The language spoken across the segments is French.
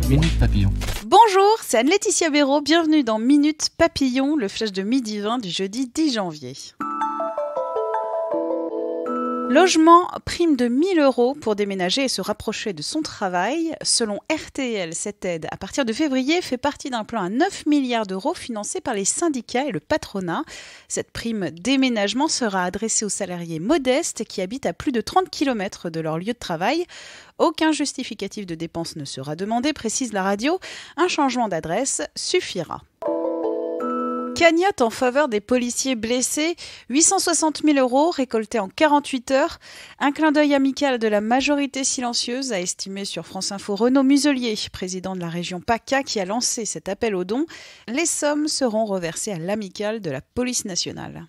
Minute Papillon. Bonjour, c'est Anne-Laetitia Béraud, bienvenue dans Minute Papillon, le flash de midi 20 du jeudi 10 janvier. Logement, prime de 1 000 € pour déménager et se rapprocher de son travail. Selon RTL, cette aide, à partir de février, fait partie d'un plan à 9 milliards d'euros financé par les syndicats et le patronat. Cette prime déménagement sera adressée aux salariés modestes qui habitent à plus de 30 km de leur lieu de travail. Aucun justificatif de dépenses ne sera demandé, précise la radio. Un changement d'adresse suffira. Cagnotte en faveur des policiers blessés, 860 000 € récoltés en 48 heures. Un clin d'œil amical de la majorité silencieuse, a estimé sur France Info Renaud Muselier, président de la région PACA, qui a lancé cet appel aux dons. Les sommes seront reversées à l'amicale de la police nationale.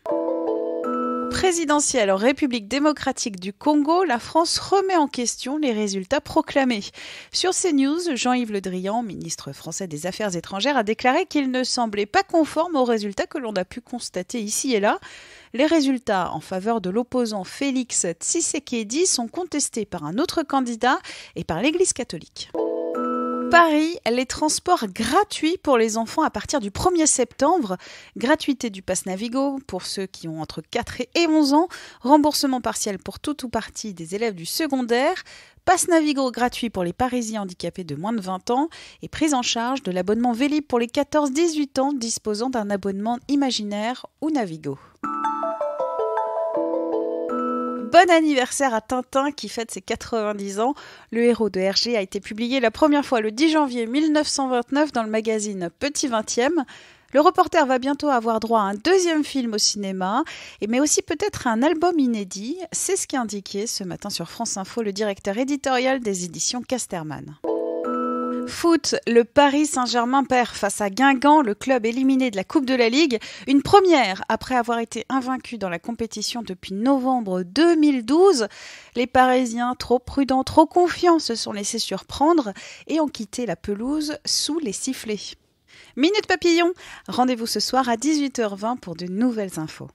Présidentielle en République démocratique du Congo, la France remet en question les résultats proclamés. Sur CNews, Jean-Yves Le Drian, ministre français des Affaires étrangères, a déclaré qu'il ne semblait pas conforme aux résultats que l'on a pu constater ici et là. Les résultats en faveur de l'opposant Félix Tshisekedi sont contestés par un autre candidat et par l'Église catholique. Paris, les transports gratuits pour les enfants à partir du 1er septembre. Gratuité du pass Navigo pour ceux qui ont entre 4 et 11 ans. Remboursement partiel pour tout ou partie des élèves du secondaire. Pass Navigo gratuit pour les Parisiens handicapés de moins de 20 ans. Et prise en charge de l'abonnement Vélib pour les 14-18 ans disposant d'un abonnement Imaginaire ou Navigo. Bon anniversaire à Tintin qui fête ses 90 ans. Le héros de Hergé a été publié la première fois le 10 janvier 1929 dans le magazine Petit 20e. Le reporter va bientôt avoir droit à un deuxième film au cinéma, mais aussi peut-être à un album inédit. C'est ce qu'a indiqué ce matin sur France Info le directeur éditorial des éditions Casterman. Foot, le Paris Saint-Germain perd face à Guingamp, le club éliminé de la Coupe de la Ligue. Une première après avoir été invaincu dans la compétition depuis novembre 2012. Les Parisiens, trop prudents, trop confiants, se sont laissés surprendre et ont quitté la pelouse sous les sifflets. Minute Papillon, rendez-vous ce soir à 18h20 pour de nouvelles infos.